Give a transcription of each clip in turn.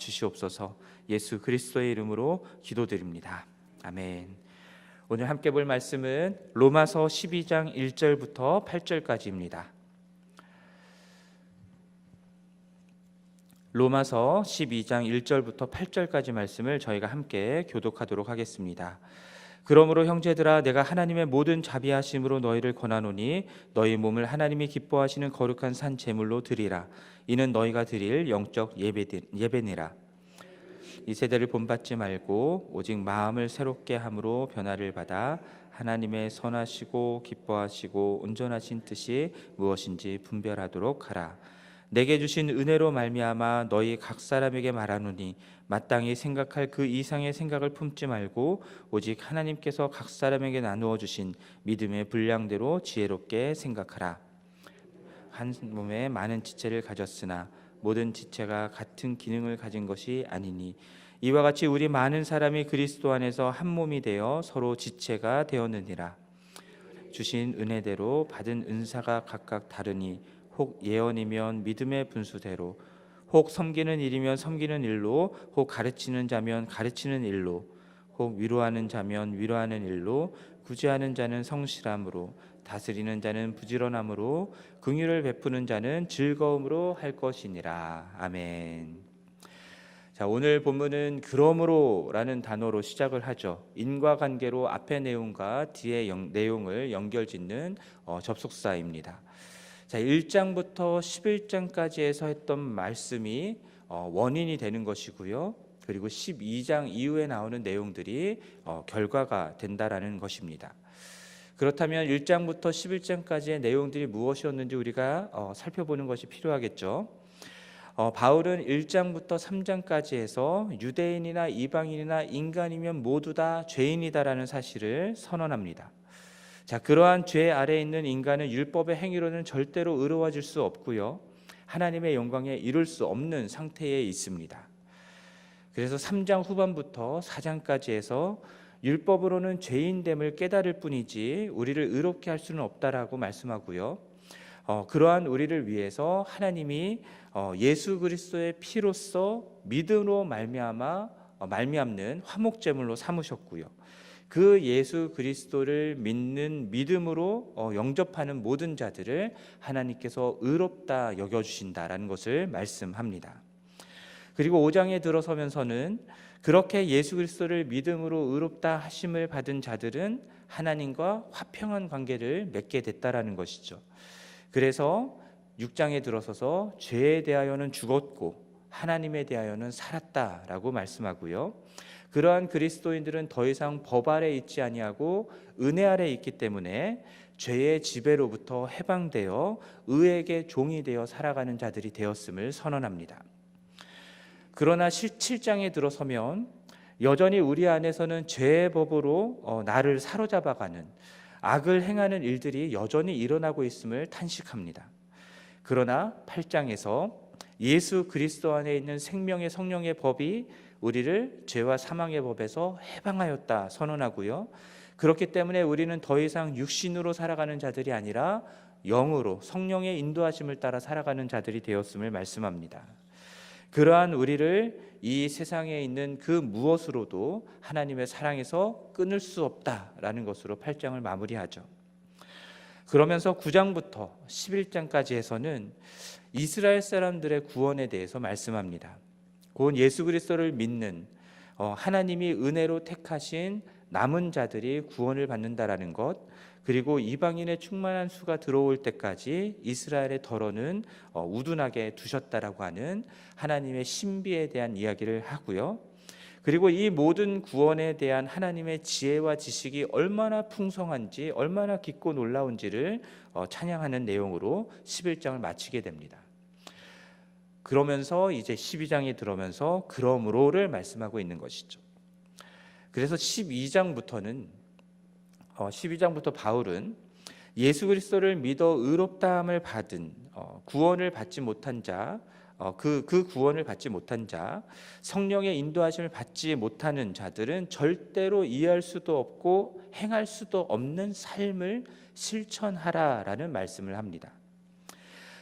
주시옵소서. 예수 그리스도의 이름으로 기도드립니다. 아멘. 오늘 함께 볼 말씀은 로마서 12장 1절부터 8절까지입니다. 로마서 12장 1절부터 8절까지 말씀을 저희가 함께 교독하도록 하겠습니다. 그러므로 형제들아, 내가 하나님의 모든 자비하심으로 너희를 권하노니 너희 몸을 하나님이 기뻐하시는 거룩한 산 제물로 드리라. 이는 너희가 드릴 영적 예배니라. 이 세대를 본받지 말고 오직 마음을 새롭게 함으로 변화를 받아 하나님의 선하시고 기뻐하시고 온전하신 뜻이 무엇인지 분별하도록 하라. 내게 주신 은혜로 말미암아 너희 각 사람에게 말하노니 마땅히 생각할 그 이상의 생각을 품지 말고 오직 하나님께서 각 사람에게 나누어 주신 믿음의 분량대로 지혜롭게 생각하라. 한 몸에 많은 지체를 가졌으나 모든 지체가 같은 기능을 가진 것이 아니니 이와 같이 우리 많은 사람이 그리스도 안에서 한 몸이 되어 서로 지체가 되었느니라. 주신 은혜대로 받은 은사가 각각 다르니 혹 예언이면 믿음의 분수대로, 혹 섬기는 일이면 섬기는 일로, 혹 가르치는 자면 가르치는 일로, 혹 위로하는 자면 위로하는 일로, 구제하는 자는 성실함으로, 다스리는 자는 부지런함으로, 긍휼을 베푸는 자는 즐거움으로 할 것이니라. 아멘. 자, 오늘 본문은 그러므로라는 단어로 시작을 하죠. 인과관계로 앞의 내용과 뒤의 내용을 연결짓는 접속사입니다. 자, 1장부터 11장까지 해서 했던 말씀이 원인이 되는 것이고요. 그리고 12장 이후에 나오는 내용들이 결과가 된다라는 것입니다. 그렇다면 1장부터 11장까지의 내용들이 무엇이었는지 우리가 살펴보는 것이 필요하겠죠. 바울은 1장부터 3장까지 해서 유대인이나 이방인이나 인간이면 모두 다 죄인이다라는 사실을 선언합니다. 자, 그러한 죄 아래에 있는 인간은 율법의 행위로는 절대로 의로워질 수 없고요, 하나님의 영광에 이룰 수 없는 상태에 있습니다. 그래서 3장 후반부터 4장까지 해서 율법으로는 죄인됨을 깨달을 뿐이지 우리를 의롭게 할 수는 없다라고 말씀하고요, 그러한 우리를 위해서 하나님이 예수 그리스도의 피로써 믿음으로 말미암는 화목제물로 삼으셨고요, 그 예수 그리스도를 믿는 믿음으로 영접하는 모든 자들을 하나님께서 의롭다 여겨주신다라는 것을 말씀합니다. 그리고 5장에 들어서면서는 그렇게 예수 그리스도를 믿음으로 의롭다 하심을 받은 자들은 하나님과 화평한 관계를 맺게 됐다라는 것이죠. 그래서 6장에 들어서서 죄에 대하여는 죽었고 하나님에 대하여는 살았다라고 말씀하고요, 그러한 그리스도인들은 더 이상 법 아래 있지 아니하고 은혜 아래 있기 때문에 죄의 지배로부터 해방되어 의에게 종이 되어 살아가는 자들이 되었음을 선언합니다. 그러나 7장에 들어서면 여전히 우리 안에서는 죄의 법으로 나를 사로잡아가는 악을 행하는 일들이 여전히 일어나고 있음을 탄식합니다. 그러나 8장에서 예수 그리스도 안에 있는 생명의 성령의 법이 우리를 죄와 사망의 법에서 해방하였다 선언하고요, 그렇기 때문에 우리는 더 이상 육신으로 살아가는 자들이 아니라 영으로 성령의 인도하심을 따라 살아가는 자들이 되었음을 말씀합니다. 그러한 우리를 이 세상에 있는 그 무엇으로도 하나님의 사랑에서 끊을 수 없다라는 것으로 8장을 마무리하죠. 그러면서 9장부터 11장까지 해서는 이스라엘 사람들의 구원에 대해서 말씀합니다. 곧 예수 그리스도를 믿는 하나님이 은혜로 택하신 남은 자들이 구원을 받는다라는 것, 그리고 이방인의 충만한 수가 들어올 때까지 이스라엘의 덫은 우둔하게 두셨다라고 하는 하나님의 신비에 대한 이야기를 하고요, 그리고 이 모든 구원에 대한 하나님의 지혜와 지식이 얼마나 풍성한지 얼마나 깊고 놀라운지를 찬양하는 내용으로 11장을 마치게 됩니다. 그러면서 이제 12장에 들어오면서 그러므로를 말씀하고 있는 것이죠. 그래서 12장부터 바울은 예수 그리스도를 믿어 의롭다함을 받은 구원을 받지 못한 자, 그 구원을 받지 못한 자, 성령의 인도하심을 받지 못하는 자들은 절대로 이해할 수도 없고 행할 수도 없는 삶을 실천하라라는 말씀을 합니다.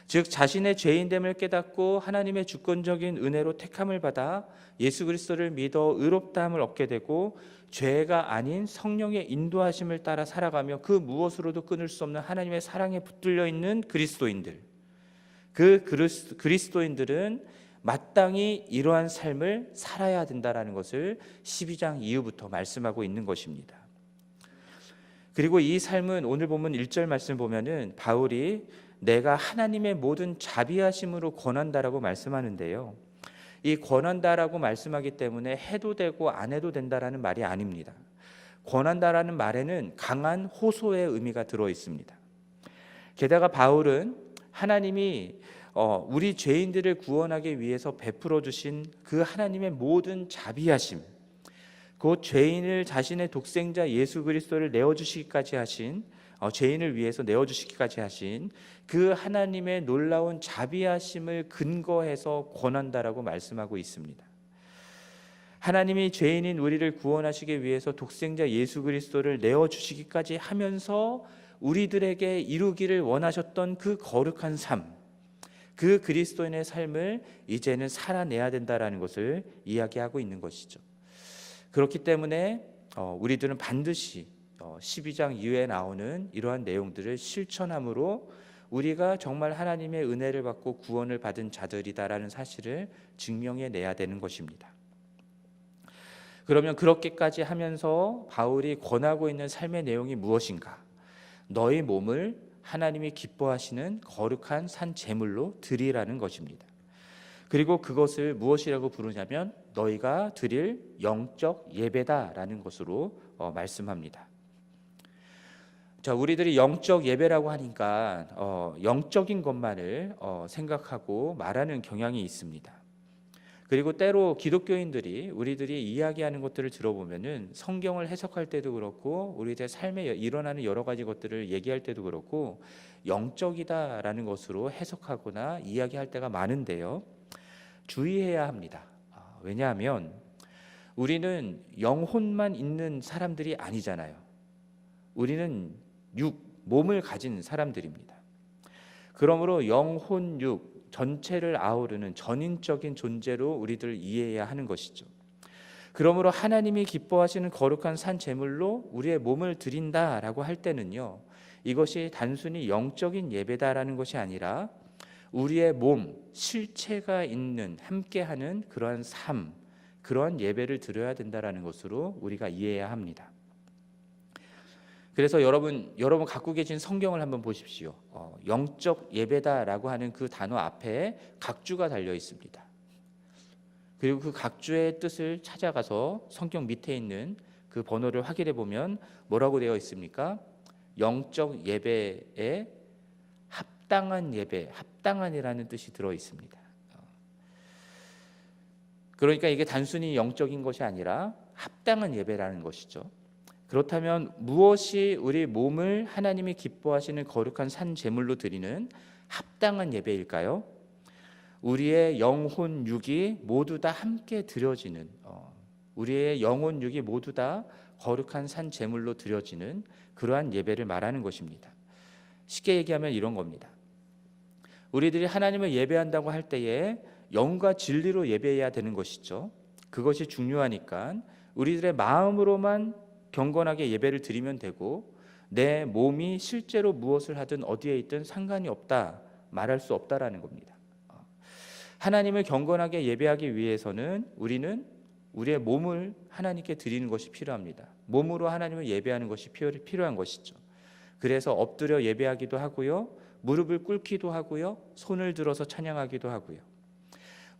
즉 자신의 죄인됨을 깨닫고 하나님의 주권적인 은혜로 택함을 받아 예수 그리스도를 믿어 의롭다함을 얻게 되고 죄가 아닌 성령의 인도하심을 따라 살아가며 그 무엇으로도 끊을 수 없는 하나님의 사랑에 붙들려 있는 그리스도인들, 그 그리스도인들은 마땅히 이러한 삶을 살아야 된다라는 것을 12장 이후부터 말씀하고 있는 것입니다. 그리고 이 삶은 오늘 본문 1절 말씀 보면은 바울이 내가 하나님의 모든 자비하심으로 권한다라고 말씀하는데요. 이 권한다라고 말씀하기 때문에 해도 되고 안 해도 된다라는 말이 아닙니다. 권한다라는 말에는 강한 호소의 의미가 들어 있습니다. 게다가 바울은 하나님이 우리 죄인들을 구원하기 위해서 베풀어 주신 그 하나님의 모든 자비하심, 그 죄인을 자신의 독생자 예수 그리스도를 내어주시기까지 하신 죄인을 위해서 내어주시기까지 하신 그 하나님의 놀라운 자비하심을 근거해서 권한다라고 말씀하고 있습니다. 하나님이 죄인인 우리를 구원하시기 위해서 독생자 예수 그리스도를 내어주시기까지 하면서 우리들에게 이루기를 원하셨던 그 거룩한 삶, 그 그리스도인의 삶을 이제는 살아내야 된다라는 것을 이야기하고 있는 것이죠. 그렇기 때문에 우리들은 반드시 12장 이후에 나오는 이러한 내용들을 실천함으로 우리가 정말 하나님의 은혜를 받고 구원을 받은 자들이다라는 사실을 증명해내야 되는 것입니다. 그러면 그렇게까지 하면서 바울이 권하고 있는 삶의 내용이 무엇인가? 너희 몸을 하나님이 기뻐하시는 거룩한 산 제물로 드리라는 것입니다. 그리고 그것을 무엇이라고 부르냐면 너희가 드릴 영적 예배다라는 것으로 말씀합니다. 자, 우리들이 영적 예배라고 하니까 영적인 것만을 생각하고 말하는 경향이 있습니다. 그리고 때로 기독교인들이 우리들이 이야기하는 것들을 들어보면은 성경을 해석할 때도 그렇고 우리들 삶에 일어나는 여러 가지 것들을 얘기할 때도 그렇고 영적이다라는 것으로 해석하거나 이야기할 때가 많은데요. 주의해야 합니다. 왜냐하면 우리는 영혼만 있는 사람들이 아니잖아요. 우리는 몸을 가진 사람들입니다. 그러므로 영혼, 육 전체를 아우르는 전인적인 존재로 우리들 이해해야 하는 것이죠. 그러므로 하나님이 기뻐하시는 거룩한 산 제물로 우리의 몸을 드린다라고 할 때는요, 이것이 단순히 영적인 예배다라는 것이 아니라 우리의 몸, 실체가 있는 함께하는 그러한 삶, 그러한 예배를 드려야 된다라는 것으로 우리가 이해해야 합니다. 그래서 여러분 갖고 계신 성경을 한번 보십시오. 영적 예배다라고 하는 그 단어 앞에 각주가 달려 있습니다. 그리고 그 각주의 뜻을 찾아가서 성경 밑에 있는 그 번호를 확인해 보면 뭐라고 되어 있습니까? 영적 예배에 합당한 예배, 합당한이라는 뜻이 들어 있습니다. 그러니까 이게 단순히 영적인 것이 아니라 합당한 예배라는 것이죠. 그렇다면 무엇이 우리 몸을 하나님이 기뻐하시는 거룩한 산 제물로 드리는 합당한 예배일까요? 우리의 영혼 육이 모두 다 함께 드려지는 우리의 영혼 육이 모두 다 거룩한 산 제물로 드려지는 그러한 예배를 말하는 것입니다. 쉽게 얘기하면 이런 겁니다. 우리들이 하나님을 예배한다고 할 때에 영과 진리로 예배해야 되는 것이죠. 그것이 중요하니까 우리들의 마음으로만 경건하게 예배를 드리면 되고 내 몸이 실제로 무엇을 하든 어디에 있든 상관이 없다 말할 수 없다라는 겁니다. 하나님을 경건하게 예배하기 위해서는 우리는 우리의 몸을 하나님께 드리는 것이 필요합니다. 몸으로 하나님을 예배하는 것이 필요한 것이죠. 그래서 엎드려 예배하기도 하고요, 무릎을 꿇기도 하고요, 손을 들어서 찬양하기도 하고요.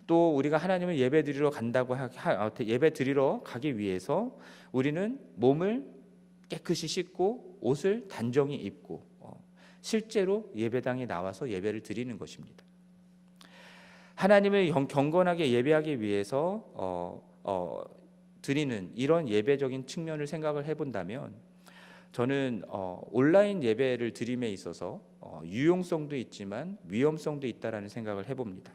또 우리가 하나님을 예배 드리러 가기 위해서 우리는 몸을 깨끗이 씻고 옷을 단정히 입고 실제로 예배당에 나와서 예배를 드리는 것입니다. 하나님을 경건하게 예배하기 위해서 드리는 이런 예배적인 측면을 생각을 해본다면 저는 온라인 예배를 드림에 있어서 유용성도 있지만 위험성도 있다라는 생각을 해봅니다.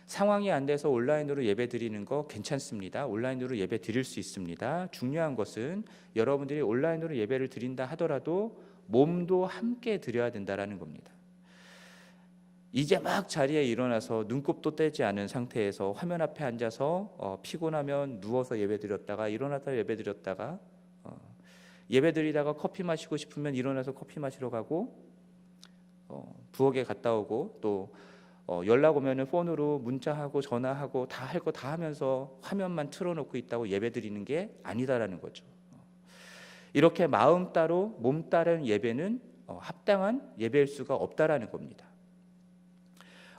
상황이 안 돼서 온라인으로 예배 드리는 거 괜찮습니다. 온라인으로 예배 드릴 수 있습니다. 중요한 것은 여러분들이 온라인으로 예배를 드린다 하더라도 몸도 함께 드려야 된다라는 겁니다. 이제 막 자리에 일어나서 눈곱도 떼지 않은 상태에서 화면 앞에 앉아서 피곤하면 누워서 예배드렸다가 일어나서 예배드렸다가 예배드리다가 커피 마시고 싶으면 일어나서 커피 마시러 가고 부엌에 갔다 오고 또 연락 오면은 폰으로 문자하고 전화하고 다 할 거 다 하면서 화면만 틀어놓고 있다고 예배드리는 게 아니다라는 거죠. 이렇게 마음 따로 몸 따른 예배는 합당한 예배일 수가 없다라는 겁니다.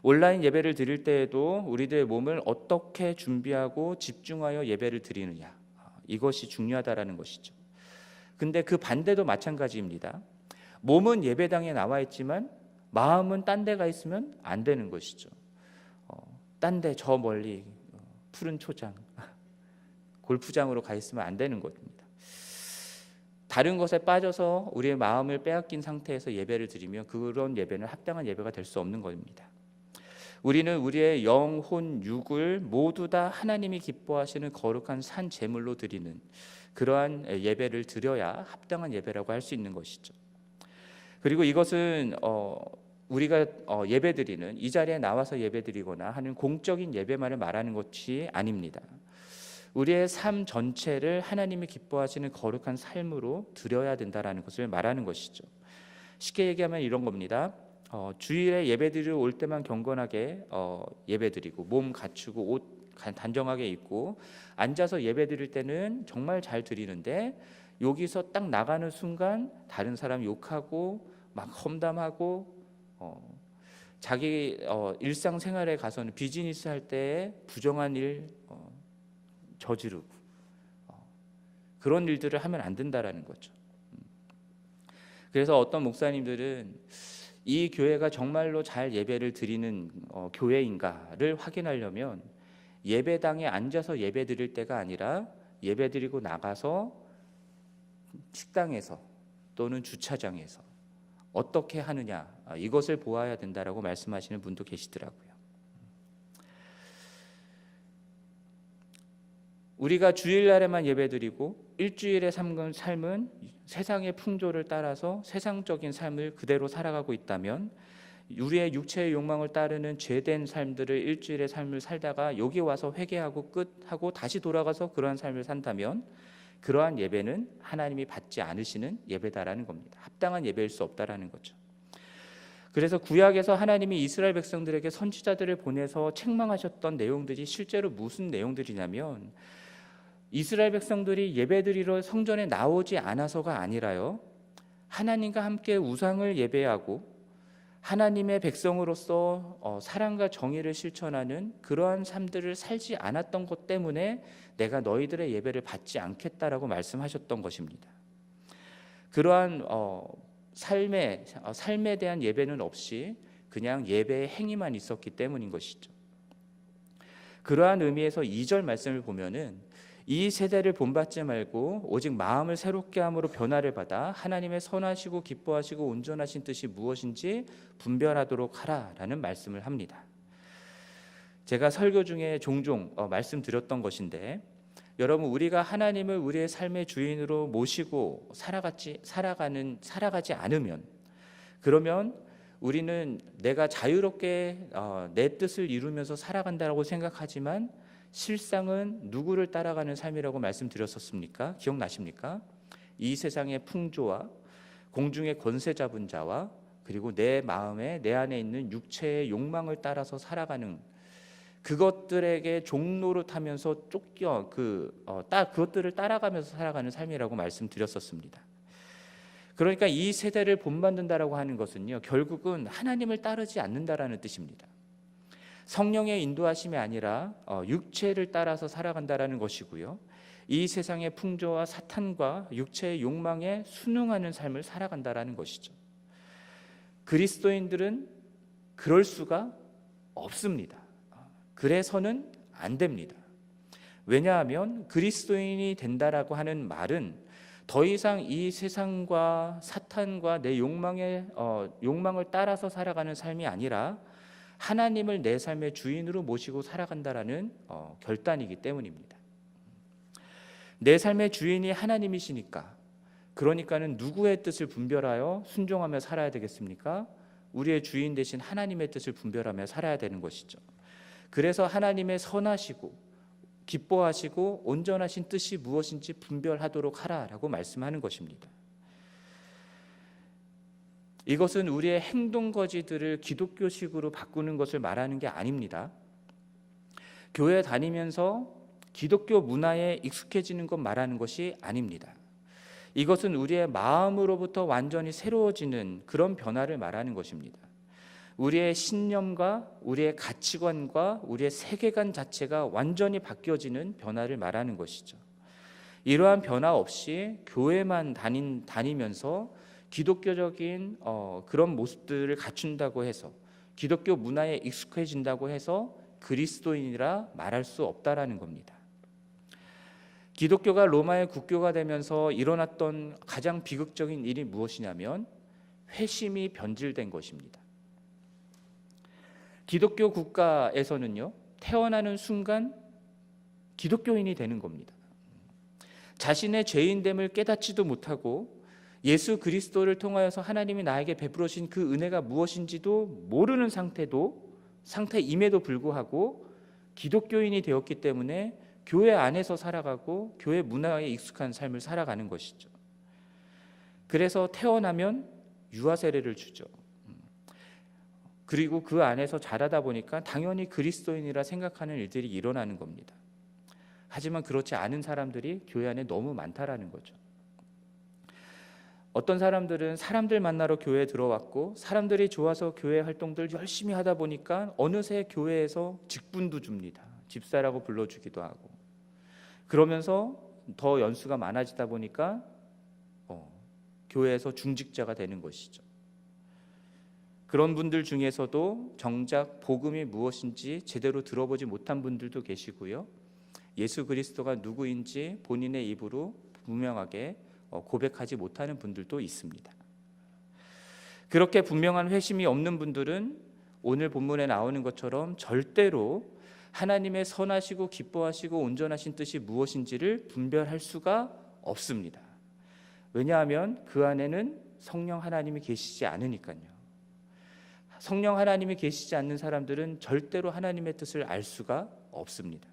온라인 예배를 드릴 때에도 우리들의 몸을 어떻게 준비하고 집중하여 예배를 드리느냐, 이것이 중요하다라는 것이죠. 근데 그 반대도 마찬가지입니다. 몸은 예배당에 나와 있지만 마음은 딴 데가 있으면 안 되는 것이죠. 딴 데 저 멀리 푸른 초장, 골프장으로 가 있으면 안 되는 겁니다. 다른 것에 빠져서 우리의 마음을 빼앗긴 상태에서 예배를 드리면 그런 예배는 합당한 예배가 될 수 없는 겁니다. 우리는 우리의 영혼, 육을 모두 다 하나님이 기뻐하시는 거룩한 산 제물로 드리는 그러한 예배를 드려야 합당한 예배라고 할 수 있는 것이죠. 그리고 이것은 우리가 예배드리는 이 자리에 나와서 예배드리거나 하는 공적인 예배만을 말하는 것이 아닙니다. 우리의 삶 전체를 하나님이 기뻐하시는 거룩한 삶으로 드려야 된다라는 것을 말하는 것이죠. 쉽게 얘기하면 이런 겁니다. 주일에 예배드리러 올 때만 경건하게 예배드리고 몸 갖추고 옷 단정하게 입고 앉아서 예배드릴 때는 정말 잘 드리는데 여기서 딱 나가는 순간 다른 사람 욕하고 막 험담하고 자기 일상생활에 가서는 비즈니스 할 때 부정한 일 저지르고 그런 일들을 하면 안 된다라는 거죠. 그래서 어떤 목사님들은 이 교회가 정말로 잘 예배를 드리는 교회인가를 확인하려면 예배당에 앉아서 예배 드릴 때가 아니라 예배 드리고 나가서 식당에서 또는 주차장에서 어떻게 하느냐, 이것을 보아야 된다라고 말씀하시는 분도 계시더라고요. 우리가 주일날에만 예배드리고 일주일의 삶은 세상의 풍조를 따라서 세상적인 삶을 그대로 살아가고 있다면, 우리의 육체의 욕망을 따르는 죄된 삶들을 일주일의 삶을 살다가 여기 와서 회개하고 끝하고 다시 돌아가서 그러한 삶을 산다면 그러한 예배는 하나님이 받지 않으시는 예배다라는 겁니다. 합당한 예배일 수 없다라는 거죠. 그래서 구약에서 하나님이 이스라엘 백성들에게 선지자들을 보내서 책망하셨던 내용들이 실제로 무슨 내용들이냐면, 이스라엘 백성들이 예배드리러 성전에 나오지 않아서가 아니라요, 하나님과 함께 우상을 예배하고 하나님의 백성으로서 사랑과 정의를 실천하는 그러한 삶들을 살지 않았던 것 때문에 내가 너희들의 예배를 받지 않겠다라고 말씀하셨던 것입니다. 그러한 삶에 대한 예배는 없이 그냥 예배의 행위만 있었기 때문인 것이죠. 그러한 의미에서 2절 말씀을 보면은 이 세대를 본받지 말고 오직 마음을 새롭게 함으로 변화를 받아 하나님의 선하시고 기뻐하시고 온전하신 뜻이 무엇인지 분별하도록 하라라는 말씀을 합니다. 제가 설교 중에 종종 말씀드렸던 것인데, 여러분, 우리가 하나님을 우리의 삶의 주인으로 모시고 살아가지 않으면, 그러면 우리는 내가 자유롭게 내 뜻을 이루면서 살아간다고 생각하지만 실상은 누구를 따라가는 삶이라고 말씀드렸었습니까? 기억나십니까? 이 세상의 풍조와 공중의 권세 잡은 자와 그리고 내 마음에 내 안에 있는 육체의 욕망을 따라서 살아가는, 그것들에게 종노릇하면서 그것들을 따라가면서 살아가는 삶이라고 말씀드렸었습니다. 그러니까 이 세대를 본받는다라고 하는 것은요, 결국은 하나님을 따르지 않는다라는 뜻입니다. 성령의 인도하심이 아니라 육체를 따라서 살아간다라는 것이고요, 이 세상의 풍조와 사탄과 육체의 욕망에 순응하는 삶을 살아간다라는 것이죠. 그리스도인들은 그럴 수가 없습니다. 그래서는 안 됩니다. 왜냐하면 그리스도인이 된다라고 하는 말은 더 이상 이 세상과 사탄과 내 욕망을 따라서 살아가는 삶이 아니라 하나님을 내 삶의 주인으로 모시고 살아간다라는 결단이기 때문입니다. 내 삶의 주인이 하나님이시니까, 그러니까는 누구의 뜻을 분별하여 순종하며 살아야 되겠습니까? 우리의 주인 되신 하나님의 뜻을 분별하며 살아야 되는 것이죠. 그래서 하나님의 선하시고 기뻐하시고 온전하신 뜻이 무엇인지 분별하도록 하라라고 말씀하는 것입니다. 이것은 우리의 행동 거지들을 기독교식으로 바꾸는 것을 말하는 게 아닙니다. 교회 다니면서 기독교 문화에 익숙해지는 것 말하는 것이 아닙니다. 이것은 우리의 마음으로부터 완전히 새로워지는 그런 변화를 말하는 것입니다. 우리의 신념과 우리의 가치관과 우리의 세계관 자체가 완전히 바뀌어지는 변화를 말하는 것이죠. 이러한 변화 없이 교회만 다니면서 기독교적인 그런 모습들을 갖춘다고 해서 기독교 문화에 익숙해진다고 해서 그리스도인이라 말할 수 없다라는 겁니다. 기독교가 로마의 국교가 되면서 일어났던 가장 비극적인 일이 무엇이냐면 회심이 변질된 것입니다. 기독교 국가에서는요, 태어나는 순간 기독교인이 되는 겁니다. 자신의 죄인됨을 깨닫지도 못하고 예수 그리스도를 통하여서 하나님이 나에게 베풀어 주신 그 은혜가 무엇인지도 모르는 상태임에도 불구하고 기독교인이 되었기 때문에 교회 안에서 살아가고 교회 문화에 익숙한 삶을 살아가는 것이죠. 그래서 태어나면 유아 세례를 주죠. 그리고 그 안에서 자라다 보니까 당연히 그리스도인이라 생각하는 일들이 일어나는 겁니다. 하지만 그렇지 않은 사람들이 교회 안에 너무 많다라는 거죠. 어떤 사람들은 사람들 만나러 교회에 들어왔고 사람들이 좋아서 교회 활동들 열심히 하다 보니까 어느새 교회에서 직분도 줍니다. 집사라고 불러주기도 하고, 그러면서 더 연수가 많아지다 보니까 교회에서 중직자가 되는 것이죠. 그런 분들 중에서도 정작 복음이 무엇인지 제대로 들어보지 못한 분들도 계시고요, 예수 그리스도가 누구인지 본인의 입으로 분명하게 고백하지 못하는 분들도 있습니다. 그렇게 분명한 회심이 없는 분들은 오늘 본문에 나오는 것처럼 절대로 하나님의 선하시고 기뻐하시고 온전하신 뜻이 무엇인지를 분별할 수가 없습니다. 왜냐하면 그 안에는 성령 하나님이 계시지 않으니까요. 성령 하나님이 계시지 않는 사람들은 절대로 하나님의 뜻을 알 수가 없습니다.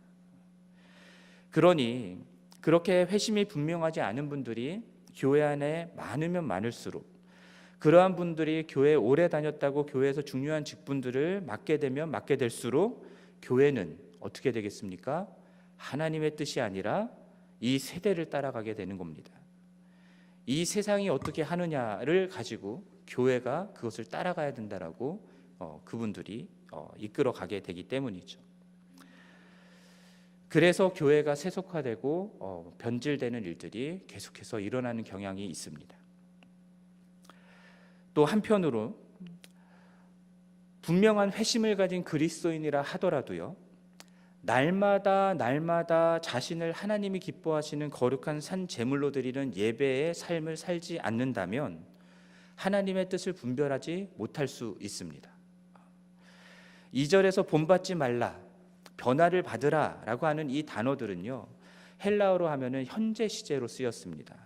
그러니 그렇게 회심이 분명하지 않은 분들이 교회 안에 많으면 많을수록, 그러한 분들이 교회에 오래 다녔다고 교회에서 중요한 직분들을 맡게 되면 맡게 될수록 교회는 어떻게 되겠습니까? 하나님의 뜻이 아니라 이 세대를 따라가게 되는 겁니다. 이 세상이 어떻게 하느냐를 가지고 교회가 그것을 따라가야 된다라고 그분들이 이끌어가게 되기 때문이죠. 그래서 교회가 세속화되고 변질되는 일들이 계속해서 일어나는 경향이 있습니다. 또 한편으로 분명한 회심을 가진 그리스도인이라 하더라도요, 날마다 자신을 하나님이 기뻐하시는 거룩한 산 제물로 드리는 예배의 삶을 살지 않는다면 하나님의 뜻을 분별하지 못할 수 있습니다. 2절에서 본받지 말라, 변화를 받으라 라고 하는 이 단어들은요, 헬라어로 하면은 현재 시제로 쓰였습니다.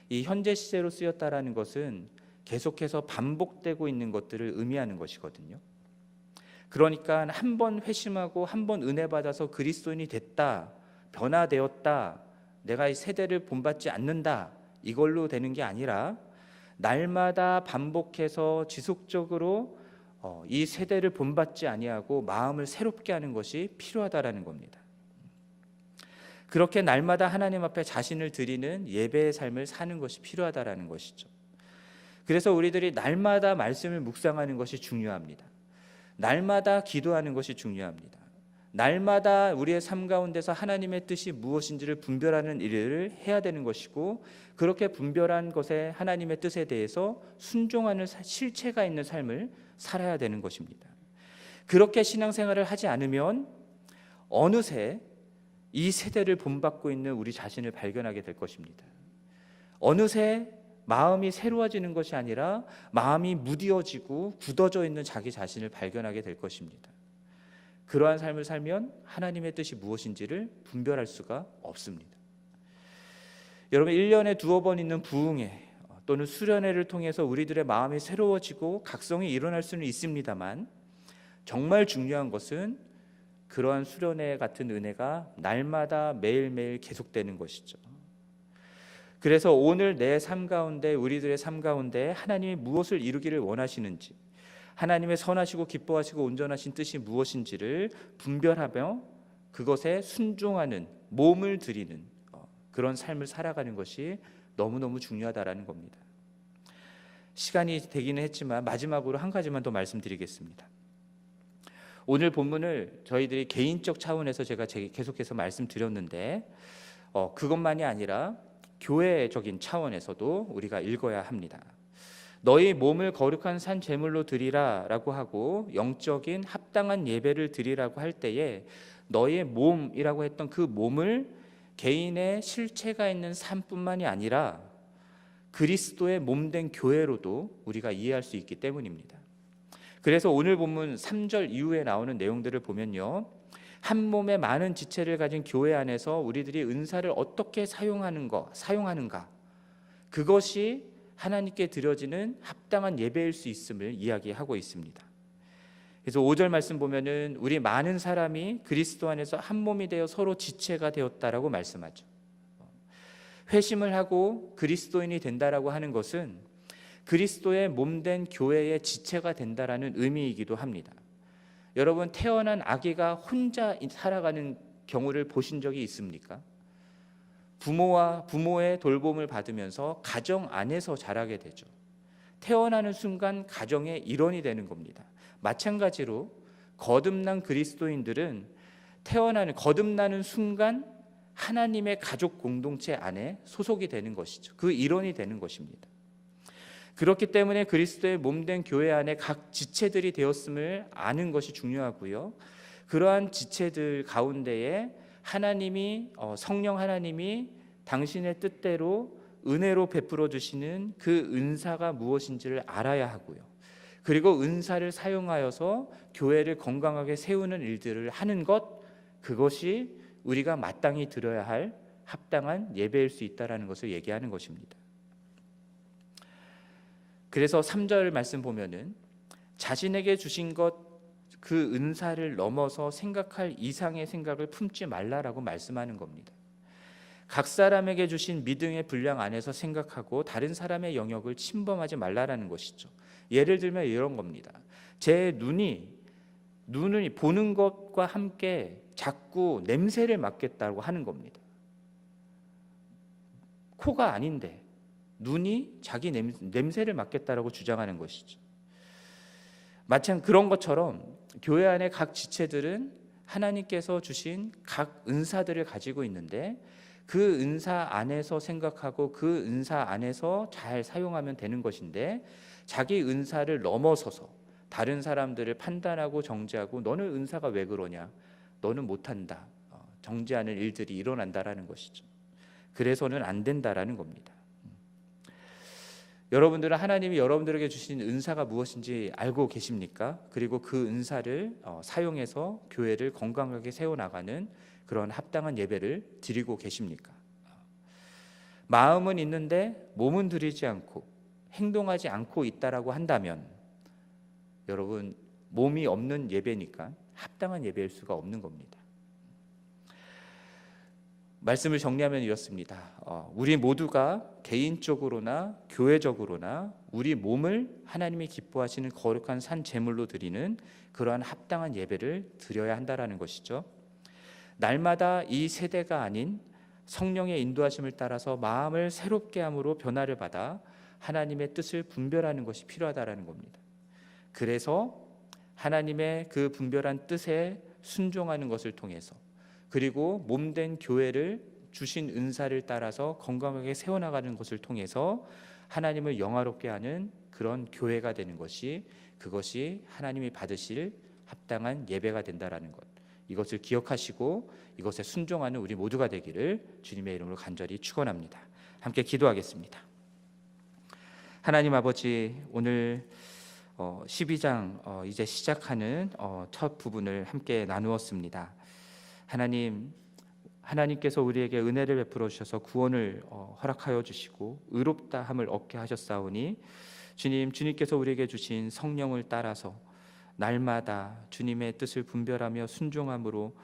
이 현재 시제로 쓰였다라는 것은 계속해서 반복되고 있는 것들을 의미하는 것이거든요. 그러니까 한 번 회심하고 한 번 은혜 받아서 그리스도인이 됐다, 변화되었다, 내가 이 세대를 본받지 않는다, 이걸로 되는 게 아니라 날마다 반복해서 지속적으로 이 세대를 본받지 아니하고 마음을 새롭게 하는 것이 필요하다라는 겁니다. 그렇게 날마다 하나님 앞에 자신을 드리는 예배의 삶을 사는 것이 필요하다라는 것이죠. 그래서 우리들이 날마다 말씀을 묵상하는 것이 중요합니다. 날마다 기도하는 것이 중요합니다. 날마다 우리의 삶 가운데서 하나님의 뜻이 무엇인지를 분별하는 일을 해야 되는 것이고, 그렇게 분별한 것에 하나님의 뜻에 대해서 순종하는 실체가 있는 삶을 살아야 되는 것입니다. 그렇게 신앙생활을 하지 않으면 어느새 이 세대를 본받고 있는 우리 자신을 발견하게 될 것입니다. 어느새 마음이 새로워지는 것이 아니라 마음이 무뎌지고 굳어져 있는 자기 자신을 발견하게 될 것입니다. 그러한 삶을 살면 하나님의 뜻이 무엇인지를 분별할 수가 없습니다. 여러분, 1년에 두어 번 있는 부흥회, 또는 수련회를 통해서 우리들의 마음이 새로워지고 각성이 일어날 수는 있습니다만, 정말 중요한 것은 그러한 수련회 같은 은혜가 날마다 매일매일 계속되는 것이죠. 그래서 오늘 내 삶 가운데, 우리들의 삶 가운데 하나님이 무엇을 이루기를 원하시는지, 하나님의 선하시고 기뻐하시고 온전하신 뜻이 무엇인지를 분별하며 그것에 순종하는, 몸을 드리는 그런 삶을 살아가는 것이 너무너무 중요하다라는 겁니다. 시간이 되기는 했지만 마지막으로 한 가지만 더 말씀드리겠습니다. 오늘 본문을 저희들이 개인적 차원에서 제가 계속해서 말씀드렸는데, 그것만이 아니라 교회적인 차원에서도 우리가 읽어야 합니다. 너희 몸을 거룩한 산 제물로 드리라 라고 하고 영적인 합당한 예배를 드리라고 할 때에 너희의 몸이라고 했던 그 몸을 개인의 실체가 있는 삶뿐만이 아니라 그리스도의 몸된 교회로도 우리가 이해할 수 있기 때문입니다. 그래서 오늘 본문 3절 이후에 나오는 내용들을 보면요, 한 몸의 많은 지체를 가진 교회 안에서 우리들이 은사를 어떻게 사용하는가, 그것이 하나님께 드려지는 합당한 예배일 수 있음을 이야기하고 있습니다. 그래서 5절 말씀 보면은 우리 많은 사람이 그리스도 안에서 한 몸이 되어 서로 지체가 되었다라고 말씀하죠. 회심을 하고 그리스도인이 된다라고 하는 것은 그리스도의 몸된 교회의 지체가 된다라는 의미이기도 합니다. 여러분, 태어난 아기가 혼자 살아가는 경우를 보신 적이 있습니까? 부모의 돌봄을 받으면서 가정 안에서 자라게 되죠. 태어나는 순간 가정의 일원이 되는 겁니다. 마찬가지로 거듭난 그리스도인들은 거듭나는 순간 하나님의 가족 공동체 안에 소속이 되는 것이죠. 그 일원이 되는 것입니다. 그렇기 때문에 그리스도의 몸된 교회 안에 각 지체들이 되었음을 아는 것이 중요하고요. 그러한 지체들 가운데에 성령 하나님이 당신의 뜻대로 은혜로 베풀어 주시는 그 은사가 무엇인지를 알아야 하고요. 그리고 은사를 사용하여서 교회를 건강하게 세우는 일들을 하는 것, 그것이 우리가 마땅히 드려야 할 합당한 예배일 수 있다는 것을 얘기하는 것입니다. 그래서 3절 말씀 보면은 자신에게 주신 것, 그 은사를 넘어서 생각할 이상의 생각을 품지 말라라고 말씀하는 겁니다. 각 사람에게 주신 믿음의 분량 안에서 생각하고 다른 사람의 영역을 침범하지 말라라는 것이죠. 예를 들면 이런 겁니다. 제 눈이 보는 것과 함께 자꾸 냄새를 맡겠다고 하는 겁니다. 코가 아닌데 눈이 자기 냄새를 맡겠다라고 주장하는 것이죠. 마찬가지 그런 것처럼 교회 안에 각 지체들은 하나님께서 주신 각 은사들을 가지고 있는데 그 은사 안에서 생각하고 그 은사 안에서 잘 사용하면 되는 것인데, 자기 은사를 넘어서서 다른 사람들을 판단하고 정죄하고 너는 은사가 왜 그러냐, 너는 못한다, 정죄하는 일들이 일어난다라는 것이죠. 그래서는 안 된다라는 겁니다. 여러분들은 하나님이 여러분들에게 주신 은사가 무엇인지 알고 계십니까? 그리고 그 은사를 사용해서 교회를 건강하게 세워나가는 그런 합당한 예배를 드리고 계십니까? 마음은 있는데 몸은 드리지 않고 행동하지 않고 있다라고 한다면, 여러분, 몸이 없는 예배니까 합당한 예배일 수가 없는 겁니다. 말씀을 정리하면 이렇습니다. 우리 모두가 개인적으로나 교회적으로나 우리 몸을 하나님이 기뻐하시는 거룩한 산 제물로 드리는 그러한 합당한 예배를 드려야 한다라는 것이죠. 날마다 이 세대가 아닌 성령의 인도하심을 따라서 마음을 새롭게 함으로 변화를 받아 하나님의 뜻을 분별하는 것이 필요하다라는 겁니다. 그래서 하나님의 그 분별한 뜻에 순종하는 것을 통해서, 그리고 몸된 교회를 주신 은사를 따라서 건강하게 세워나가는 것을 통해서 하나님을 영화롭게 하는 그런 교회가 되는 것이, 그것이 하나님이 받으실 합당한 예배가 된다라는 것, 이것을 기억하시고 이것에 순종하는 우리 모두가 되기를 주님의 이름으로 간절히 축원합니다. 함께 기도하겠습니다. 하나님 아버지, 오늘 12장 이제 시작하는 첫 부분을 함께 나누었습니다. 하나님 하나님께서 우리에게 은혜를 베풀어 주셔서 구원을 허락하여 주시고 의롭다 함을 얻게 하셨사오니 주님께서 우리에게 주신 성령을 따라서 날마다 주님의 뜻을 분별하며 순종함으로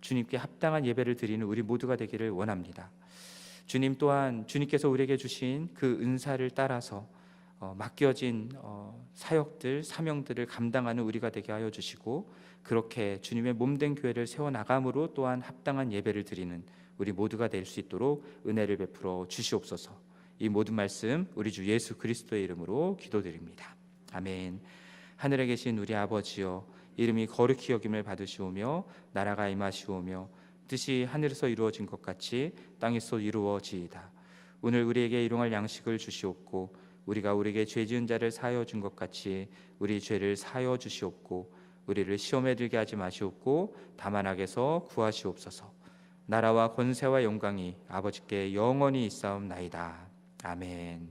주님께 합당한 예배를 드리는 우리 모두가 되기를 원합니다. 주님 또한 주님께서 우리에게 주신 그 은사를 따라서 맡겨진 사역들, 사명들을 감당하는 우리가 되게 하여 주시고, 그렇게 주님의 몸된 교회를 세워나감으로 또한 합당한 예배를 드리는 우리 모두가 될 수 있도록 은혜를 베풀어 주시옵소서. 이 모든 말씀 우리 주 예수 그리스도의 이름으로 기도드립니다. 아멘. 하늘에 계신 우리 아버지여, 이름이 거룩히 여김을 받으시오며 나라가 임하시오며 뜻이 하늘에서 이루어진 것 같이 땅에서 이루어지이다. 오늘 우리에게 일용할 양식을 주시옵고 우리가 우리에게 죄 지은 자를 사하여 준 것 같이 우리 죄를 사하여 주시옵고 우리를 시험에 들게 하지 마시옵고 다만 악에서 구하시옵소서. 나라와 권세와 영광이 아버지께 영원히 있사옵나이다. 아멘.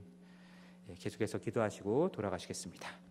계속해서 기도하시고 돌아가시겠습니다.